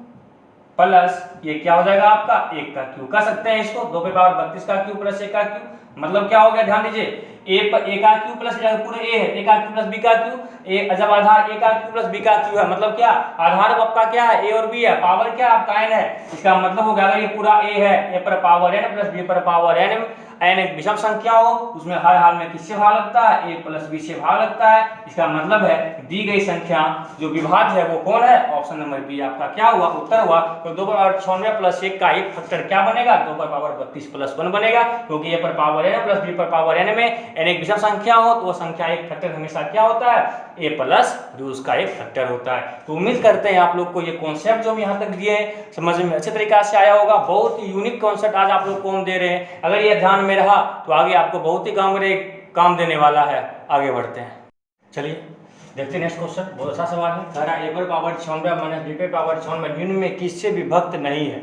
प्लस ये क्या हो जाएगा आपका 1 का क्यूब कर सकते हैं इसको। 2 पे पावर 32 का क्यूब प्लस 1 का क्यूब, मतलब क्या हो गया, ध्यान दीजिए, ए का क्यूब प्लस पूरे ए है, ए का क्यूब प्लस बी का क्यूब, ए जब आधार ए का क्यूब प्लस बी का क्यूब है, मतलब क्या, आधार आपका क्या है, ए और बी है, पावर क्या आपका n है। इसका मतलब हो गया, अगर ये पूरा ए है, ए पर पावर n प्लस बी पर पावर n एक विषम संख्या हो, उसमें हर हाल में किससे भाग लगता है, ए प्लस बी से भाग लगता है। इसका मतलब है दी गई संख्या जो विभाज्य है वो कौन है, ऑप्शन नंबर बी आपका क्या हुआ, उत्तर हुआ। तो 2 पर पावर 96 प्लस 1 का एक फैक्टर क्या बनेगा, 2 पर पावर 32 प्लस 1 बनेगा, क्योंकि ए पर पावर n प्लस बी पर पावर n में n एक विषम संख्या हो तो वो संख्या एक फैक्टर हमेशा क्या होता है, ए प्लस बी उसका एक फैक्टर होता है। तो उम्मीद करते हैं आप लोग को ये कॉन्सेप्ट जो यहाँ तक दिए हैं समझ में अच्छे तरीके से आया होगा। बहुत ही यूनिक कॉन्सेप्ट आज आप लोग को दे रहे हैं, अगर ये ध्यान में रहा तो आगे आपको बहुत ही काम देने वाला है। आगे बढ़ते हैं, चलिए देखते हैं नेक्स्ट क्वेश्चन, बहुत अच्छा सवाल है। कह रहा है ए पर पावर 96 माइनस बी पर पावर 96 निम्न में किससे विभक्त नहीं है,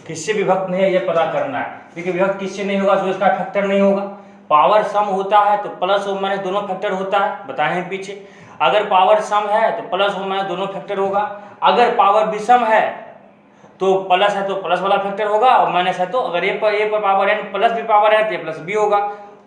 किससे विभक्त नहीं है ये पता करना है। देखिए विभक्त किससे नहीं होगा, जो इसका फैक्टर नहीं होगा। पावर सम होता है तो प्लस और माइनस दोनों फैक्टर होता है, बताए हैं पीछे। अगर पावर सम है तो प्लस और माइनस दोनों फैक्टर होगा। अगर पावर विषम है तो प्लस है तो प्लस वाला फैक्टर होगा, और माइनस है तो अगर ए पर power n plus B power है तो ए प्लस बी होगा।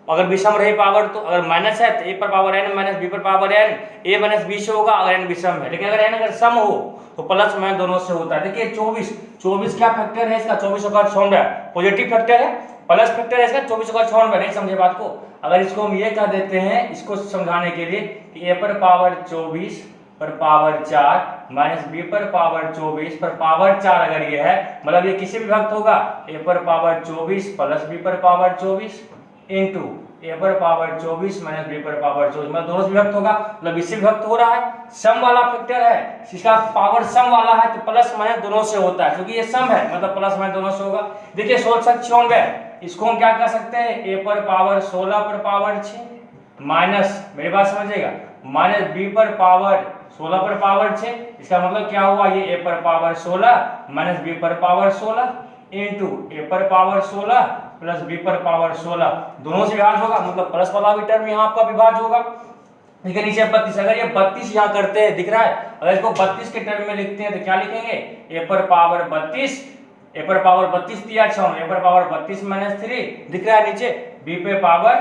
अगर विषम रहे पावर तो, अगर माइनस है तो ए पर पावर n माइनस बी पर पावर n ए माइनस बी से होगा अगर n विषम है। लेकिन अगर n अगर सम हो तो प्लस माइनस दोनों से होता है। देखिए 24 क्या फैक्टर है इसका, 24 पॉजिटिव फैक्टर है, प्लस फैक्टर है इसका 24 नहीं समझे बात को। अगर इसको हम ये कह देते हैं, इसको समझाने के लिए कि ए पर पावर 24 पर पावर 4 माइनस बी पर पावर 24 पर पावर 4 अगर ये है, मतलब ये किससे विभक्त होगा, ए पर पावर 24 प्लस बी पर पावर 24 इंटू ए पर पावर 24 माइनस बी पर पावर 24, मतलब दोनों से विभक्त होगा, मतलब इससे विभक्त हो रहा है। सम वाला फैक्टर है, इसका पावर सम वाला है तो प्लस माइनस दोनों से होता है, क्योंकि ये सम है मतलब प्लस माइनस दोनों से होगा। देखिए 96, इसको हम क्या कर सकते हैं, ए पर पावर 16 पर पावर 6 माइनस, मेरी बात समझिएगा, माइनस बी पर पावर 16 पर पावर 6। इसका मतलब क्या हुआ, ये ए पर पावर 16 माइनस बी पर पावर 16 इंटू ए पर पावर 16 प्लस बी पर पावर 16, दोनों से विभाज्य होगा, मतलब प्लस वाला भी टर्म यहाँ आपका विभाज्य होगा। ठीक है, नीचे 32, अगर ये 32 यहाँ करते हैं, दिख रहा है, अगर इसको 32 के टर्म में लिखते हैं तो क्या लिखेंगे, ए पर पावर 32 ए पर पावर 32 दिया 6, ए पर पावर 32 माइनस 3 दिख रहा है नीचे, बी पे पावर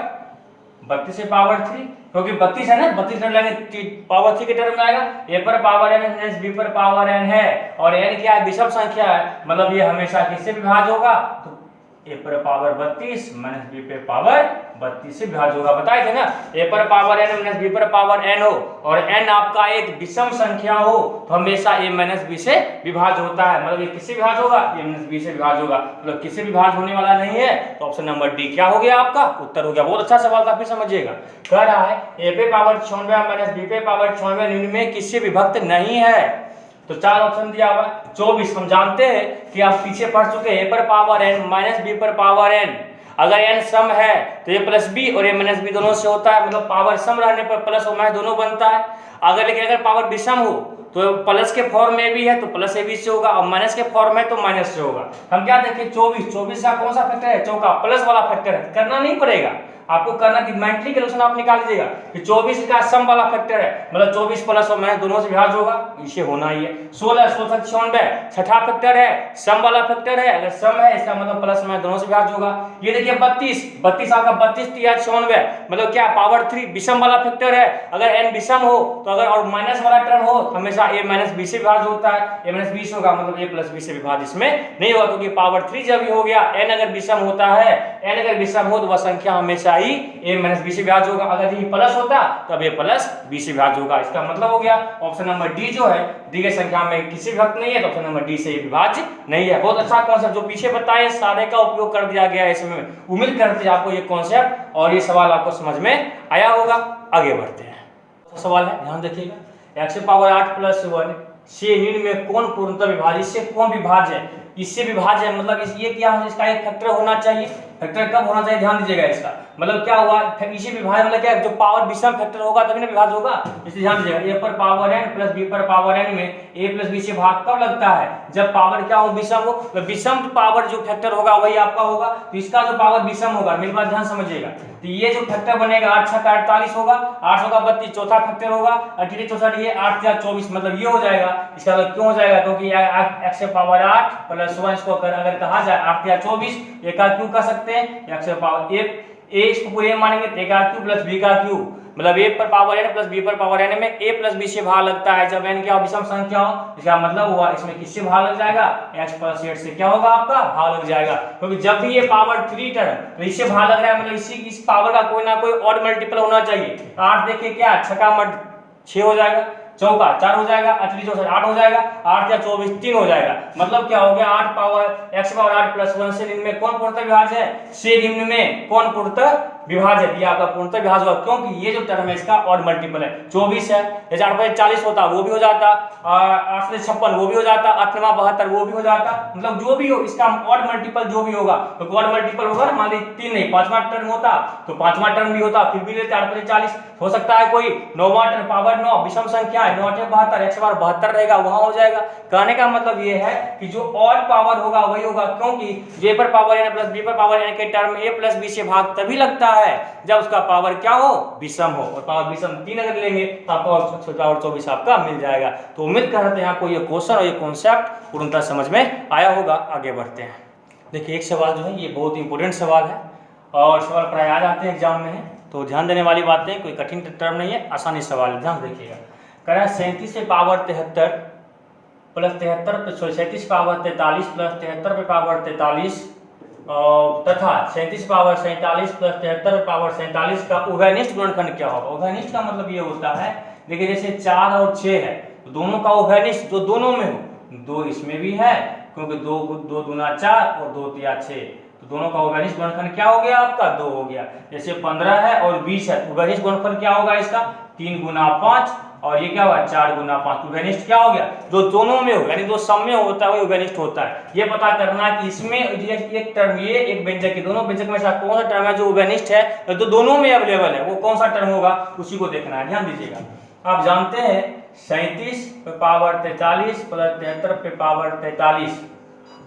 32 से पावर 3, क्योंकि 32 है ना, 32 कर लेंगे पावर 3 के टर्म में आएगा। ए पर पावर n माइनस बी पर पावर n है, और n क्या है, विषम संख्या है, मतलब ये हमेशा किससे विभाज्य होगा, तो ए पर पावर 32 माइनस बी पे पावर 32 से विभाज्य होगा। बताए थे ना, ए पर पावर n माइनस बी पर पावर n हो और n आपका एक विषम संख्या हो तो हमेशा a माइनस बी से विभाज्य होता है, मतलब ये किससे विभाज्य होगा, a माइनस बी से विभाज्य होगा, मतलब किससे विभाज्य होने वाला नहीं है, तो ऑप्शन नंबर डी क्या हो गया आपका उत्तर हो गया। बहुत अच्छा सवाल था, फिर समझिएगा। कह रहा है a पे पावर 96 माइनस बी पे पावर 96 निम्न में किससे विभक्त नहीं है, तो 4 ऑप्शन दिया हुआ है। 24 हम जानते हैं कि आप पीछे पढ़ चुके हैं, ए पर पावर n माइनस बी पर पावर n, अगर n सम है तो a प्लस बी और a माइनस बी दोनों से होता है, मतलब पावर सम रहने पर प्लस और माइनस दोनों बनता है। अगर पावर विषम हो तो प्लस के फॉर्म में भी है तो प्लस ए बी से होगा, और माइनस के फॉर्म में तो माइनस से होगा। हम क्या देखें 24 का कौन सा फैक्टर है, चौका, प्लस वाला फैक्टर है, करना नहीं पड़ेगा आपको, करना कि मेंटली कैलकुलेशन आप निकाल लीजिएगा कि 24 का सम वाला फैक्टर है, मतलब 24 प्लस और माइनस दोनों से विभाज्य होगा, इसे होना ही है। 16 96 छठा फैक्टर है, सम वाला फैक्टर है, अगर सम है इसका मतलब प्लस माइनस दोनों से विभाज्य होगा। ये देखिए 32 आपका 32 दिया 96, मतलब क्या पावर 3 विषम वाला फैक्टर है, अगर n विषम हो तो अगर और माइनस वाला टर्म हो तो हमेशा a माइनस बी से विभाज्य होता है, a माइनस बी से होगा, मतलब a प्लस बी से विभाज्य इसमें नहीं होगा, क्योंकि पावर 3 जब भी हो गया, n अगर विषम होता है, n अगर विषम हो तो वह संख्या हमेशा ही a माइनस बी से विभाज्य होगा, अगर ये प्लस होता तब a प्लस बी से विभाज्य होगा। इसका मतलब हो गया ऑप्शन नंबर डी जो है दी गई संख्या में किसी विभक्त नहीं है, तो ऑप्शन नंबर डी से विभाज्य नहीं है। बहुत अच्छा कॉन्सेप्ट जो पीछे बताए सारे का उपयोग कर दिया गया है इसमें। उम्मीद करते हैं आपको ये कॉन्सेप्ट और ये सवाल आपको समझ में आया होगा। आगे बढ़ते हैं। सवाल है, ध्यान देखिएगा, x से पावर 8 प्लस 1 से निम्न में कौन पूर्णतः विभाज्य, इससे कौन विभाज्य है, इससे विभाज्य है, मतलब ये क्या है, इसका एक फैक्टर होना चाहिए। फैक्टर कब होना चाहिए, ध्यान दीजिएगा इसका, मतलब क्या हुआ, इसी विभाज्य मतलब क्या, जो पावर विषम फैक्टर होगा तभी ना विभाज्य होगा, इसलिए ध्यान दीजिएगा। a पर पावर n प्लस b पर पावर n में a प्लस b से भाग कब लगता है, जब पावर क्या हो, विषम हो, तो विषम पावर जो फैक्टर होगा वही आपका होगा, तो इसका जो पावर विषम होगा, मेरी बात ध्यान समझिएगा, तो ये जो फैक्टर बनेगा 8 6 का 48 होगा, 8 होगा 32, चौथा फैक्टर होगा 38 64, ये 8 या 24, मतलब ये हो जाएगा। इसका मतलब क्यों हो जाएगा, क्योंकि x से पावर 8 प्लस 1 इसको अगर कहा जाए 8 या 24, ये का क्यों कर सकते हैं, x से पावर a इसको पूरे मानेंगे तो a का क्यूब प्लस b का क्यूब, मतलब a पर पावर n प्लस b पर पावर n में a प्लस b से भाग लगता है, जब n क्या विषम संख्या हो, इसका मतलब हुआ इसमें किससे भाग लग जाएगा, x प्लस 8 से क्या होगा आपका भाग लग जाएगा, क्योंकि जब भी ये पावर 3 टर्म तो इससे भाग लग रहा है, मतलब इस पावर का कोई ना कोई ऑड मल्टीपल होना चाहिए। 8 देखिए क्या 6 का मल्ट 6 हो जाएगा, चौका 4 हो जाएगा, 38 64 8 हो जाएगा, 8 या 24 3 हो जाएगा, मतलब क्या हो गया 8 पावर x पावर 8 प्लस 1 से निम्न में कौन पूर्णतः विभाज्य है, से निम्न में कौन पूर्णतः विभाज्य है, आपका पूर्णतः विभाज्य होगा, क्योंकि ये जो टर्म है इसका ऑड मल्टीपल है। 24 है, जैसे 8 पर 40 होता वो भी हो जाता, 8 से 56 वो भी हो जाता, 8 9 72 वो भी हो जाता, मतलब जो भी हो इसका ऑड मल्टीपल जो भी होगा, तो ऑड मल्टीपल होगा, मान लीजिए 3 नहीं 5वां टर्म होता तो 5वां टर्म भी होता, फिर भी लेते 8 पर 40 हो सकता है कोई 9वां टर्म पावर 9 विषम संख्या है, 9 8 72 x बार 72 रहेगा, वहां हो जाएगा। कहने का मतलब ये है कि जो ऑड पावर होगा वही होगा, क्योंकि j पर पावर n प्लस b पर पावर n के टर्म a प्लस b से भाग तभी लगता है जब उसका पावर क्या हो, विषम हो, और पावर विषम 3 अगर लेंगे तो आपको पावर 24 आपका मिल जाएगा। तो उम्मीद करते हैं आपको ये क्वेश्चन और ये कॉन्सेप्ट पूर्णतः समझ में आया होगा। आगे बढ़ते हैं। देखिए एक सवाल जो है ये बहुत इंपॉर्टेंट सवाल है और सवाल प्राय आ जाते हैं एग्जाम में है, तो ध्यान देने वाली बात है, कोई कठिन टर्म नहीं है, आसानी सवाल है, ध्यान देखिएगा। कह रहा है 37 पे पावर 73 प्लस 37 पावर 43 प्लस 73 पे पावर 43 तथा 37 पावर 47 प्लस 73 पावर 47 का उभयनिष्ठ गुणनखंड क्या होगा। उभयनिष्ठ का मतलब ये होता है, देखिए जैसे 4 और 6 है तो दोनों का उभयनिष्ठ जो दोनों में हो, 2 इसमें भी है क्योंकि 2 दूना 4 और 2 तिया 6, तो दोनों का उभयनिष्ठ गुणनखंड क्या हो गया आपका 2 हो गया। जैसे 15 है और 20 है, उभयनिष्ठ गुणनखंड क्या होगा इसका 3 गुना 5 और ये क्या हुआ 4 गुना 5, उभयनिष्ठ क्या हो गया जो दोनों में हो, यानी जो सम में होता है वो उभयनिष्ठ होता है। ये पता करना है कि इसमें एक टर्म ये एक व्यंजक की दोनों व्यंजक में से कौन सा टर्म है जो उभयनिष्ठ है, तो दोनों में अवेलेबल है, वो कौन सा टर्म होगा उसी को देखना है। ध्यान दीजिएगा, आप जानते हैं 37 पे पावर 43 प्लस 73 पे पावर 43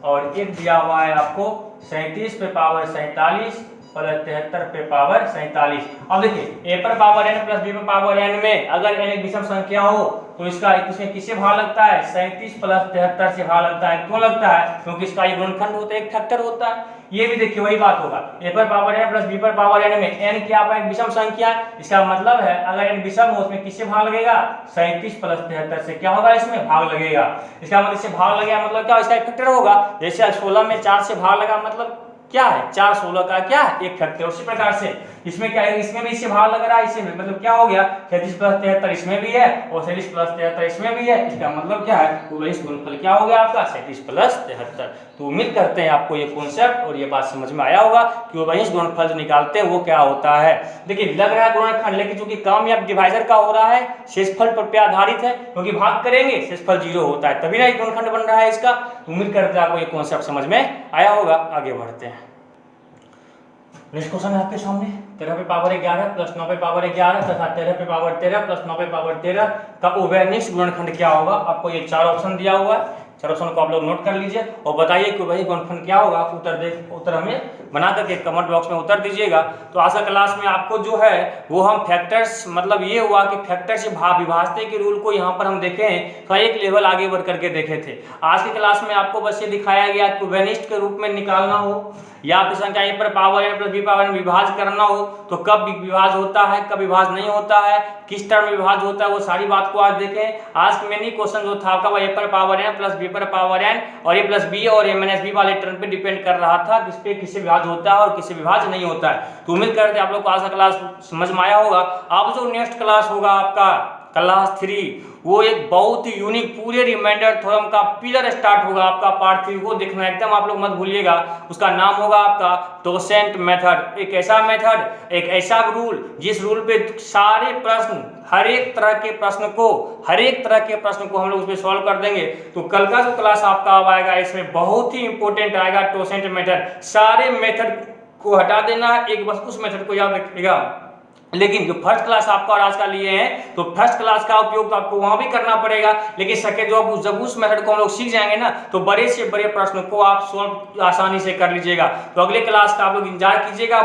और एक दिया हुआ है आपको 37 पे पावर 47 प्लस 73 पे पावर 47। अब देखिए a पर पावर n प्लस b पर पावर n में अगर n एक विषम संख्या हो तो इसका इसमें किससे भाग लगता है? 37 प्लस 73 से भाग लगता है। क्यों लगता है? क्योंकि इसका ये गुणनखंड होता है, एक फैक्टर होता है। ये भी देखिए वही बात होगा, a पर पावर n प्लस b पर पावर n में n क्या है? विषम संख्या है। इसका मतलब है अगर n विषम हो उसमें किससे भाग लगेगा? 37 प्लस 73 से क्या होगा? इसमें भाग लगेगा। इसका मतलब इससे भाग लगेगा मतलब क्या? इसका एक फैक्टर होगा। जैसे 16 में 4 से भाग लगा मतलब क्या है? 4 16 का क्या है? एक फैक्टर। उसी प्रकार से इसमें क्या है? इसमें भी इससे भाग लग रहा है, इसमें मतलब क्या हो गया? 37 प्लस 73 इसमें भी है और 37 प्लस 73 इसमें भी है। इसका मतलब क्या है? वही गुणनफल क्या हो गया आपका? 37 प्लस 73। तो उम्मीद करते हैं आपको ये कॉन्सेप्ट और ये बात समझ में आया होगा कि वही गुणनफल जो निकालते हैं वो क्या होता है। देखिए लग रहा है गुणनखंड, लेकिन चूंकि काम या डिवाइजर का हो रहा है, शेषफल पर पे आधारित है, क्योंकि भाग करेंगे शेषफल 0 होता है, तभी ना ये गुणनखंड बन रहा है इसका। उम्मीद करते हैं आपको ये कॉन्सेप्ट समझ में आया होगा। आगे बढ़ते हैं। नेक्स्ट क्वेश्चन है आपके सामने, 13 पे पावर 11 प्लस 9 पे पावर 11 तथा 13 पे पावर 13 प्लस 9 पे पावर 13 का उभयनिष्ठ गुणनखंड क्या होगा? आपको ये 4 ऑप्शन दिया हुआ है, 4 ऑप्शन को आप लोग नोट कर लीजिए और बताइए कि वही गुणनखंड क्या होगा। उत्तर हमें बना करके कमेंट बॉक्स में उत्तर दीजिएगा। तो आज का क्लास में आपको जो है वो हम फैक्टर्स, मतलब ये हुआ कि फैक्टर से विभाजते के रूल को यहाँ पर हम देखें तो एक लेवल आगे बढ़ करके देखे थे। आज की क्लास में आपको बस ये दिखाया गया कि उभयनिष्ठ के रूप में निकालना हो या फिर संख्या a पर power n plus b power n विभाज करना हो तो कब विभाज होता है, कब विभाज नहीं होता है, किस टर्म में विभाज होता है, वो सारी बात को आज देखें। आज मेन क्वेश्चन जो था आपका a पर पावर n प्लस b पर पावर n और a प्लस b और a माइनस b वाले टर्म पे डिपेंड कर रहा था किस पे किससे विभाज होता है और किससे विभाज नहीं होता है। तो उम्मीद करते हैं आप लोग को आज का क्लास समझ में आया होगा। अब जो नेक्स्ट क्लास होगा आपका क्लास 3, वो एक बहुत ही यूनिक पूरे रिमाइंडर थ्योरम का पिलर स्टार्ट होगा आपका पार्ट 3, वो देखना एकदम आप लोग मत भूलिएगा। उसका नाम होगा आपका टोसेंट मेथड। एक ऐसा मेथड, एक ऐसा रूल जिस रूल पे सारे प्रश्न, हर एक तरह के प्रश्न को हम लोग उसमें सॉल्व कर देंगे। तो कल का जो क्लास आपका अब आएगा इसमें बहुत ही इंपॉर्टेंट आएगा टोसेंट मेथड। सारे मेथड को हटा देना है, एक बस उस मेथड को याद रखिएगा। लेकिन जो फर्स्ट क्लास आपका और आज का लिए हैं तो फर्स्ट क्लास का उपयोग तो आपको वहां भी करना पड़ेगा, लेकिन सके जब उस मेथड को हम लोग सीख जाएंगे ना तो बड़े से बड़े प्रश्न को आप सॉल्व आसानी से कर लीजिएगा। तो अगले क्लास का आप लोग इंतजार कीजिएगा।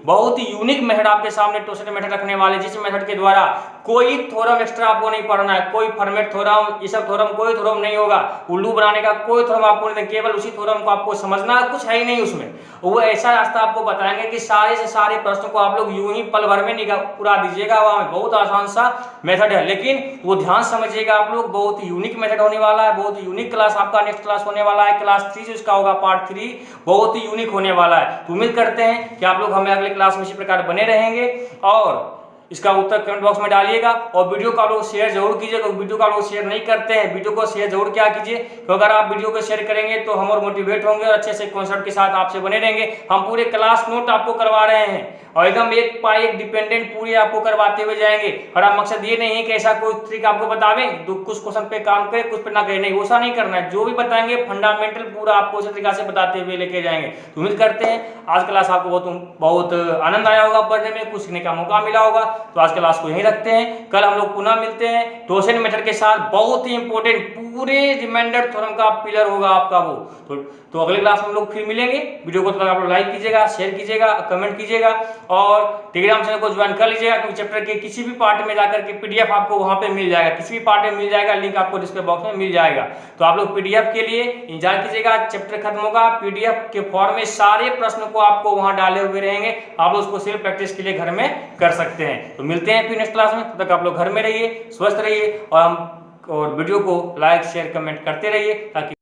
बहुत ही यूनिक मेथड आपके सामने टोसेंट मेथड रखने वाले, जिस मेथड के द्वारा कोई थ्योरम एक्स्ट्रा आपको नहीं पढ़ना है, कोई फॉर्मेट थ्योरम, ये सब थ्योरम, कोई थ्योरम नहीं होगा, उल्लू बनाने का कोई थ्योरम आपको नहीं, केवल उसी थ्योरम को आपको समझना, कुछ है ही नहीं उसमें। वो ऐसा रास्ता आपको बताएंगे कि सारे से सारे प्रश्नों को आप लोग यूं ही पल भर में पूरा दीजिएगा। वहां बहुत आसान सा मेथड है, लेकिन वो ध्यान समझिएगा आप लोग, बहुत ही यूनिक मेथड होने वाला है। बहुत ही यूनिक क्लास आपका नेक्स्ट क्लास होने वाला है, क्लास 3 जिसका होगा पार्ट 3, बहुत ही यूनिक होने वाला है। तो उम्मीद करते हैं कि आप लोग हमें अगले क्लास में इसी प्रकार बने रहेंगे और इसका उत्तर कमेंट बॉक्स में डालिएगा और वीडियो को आप लोग शेयर जरूर कीजिएगा। वीडियो को आप लोग शेयर नहीं करते हैं, वीडियो को शेयर जरूर क्या कीजिए, तो अगर आप वीडियो को शेयर करेंगे तो हम और मोटिवेट होंगे और अच्छे से कॉन्सेप्ट के साथ आपसे बने रहेंगे। हम पूरे क्लास नोट आपको करवा रहे हैं और एकदम एक पाई एक डिपेंडेंट पूरे आपको करवाते हुए जाएंगे। और आप मकसद ये नहीं है कि ऐसा कोई ट्रिक आपको बतावें तो कुछ क्वेश्चन पे काम करे कुछ पे ना करे, नहीं, वैसा नहीं करना है। जो भी बताएंगे फंडामेंटल पूरा आपको उसी तरीके से बताते हुए लेके जाएंगे। तो उम्मीद करते हैं आज क्लास आपको बहुत आनंद आया होगा, पढ़ने में कुछ सीखने का मौका मिला होगा। तो आज क्लास को रखते हैं, कल हम लोग पुनः मिलते हैं टोसेंट मेथड के साथ। बहुत ही इंपॉर्टेंट पूरे रिमाइंडर थ्योरम का पिलर होगा आपका वो। तो अगले क्लास में हम लोग फिर मिलेंगे। वीडियो को तो आप लोग लाइक कीजिएगा, शेयर कीजिएगा, कमेंट कीजिएगा और टेलीग्राम चैनल को ज्वाइन कर लीजिएगा, क्योंकि चैप्टर के किसी भी पार्ट में जाकर के पीडीएफ आपको वहां पे मिल जाएगा, किसी भी पार्ट में मिल जाएगा, लिंक आपको डिस्क्रिप्शन बॉक्स में मिल जाएगा। तो आप लोग पीडीएफ के लिए इंतजार कीजिएगा, चैप्टर खत्म होगा, पीडीएफ के फॉर्म में सारे प्रश्न को आपको वहां डाले हुए रहेंगे, आप लोग उसको सेल्फ प्रैक्टिस के लिए घर में कर सकते हैं। तो मिलते हैं फिर नेक्स्ट क्लास में, तब तक आप लोग घर में रहिए, स्वस्थ रहिए और वीडियो को लाइक शेयर कमेंट करते रहिए ताकि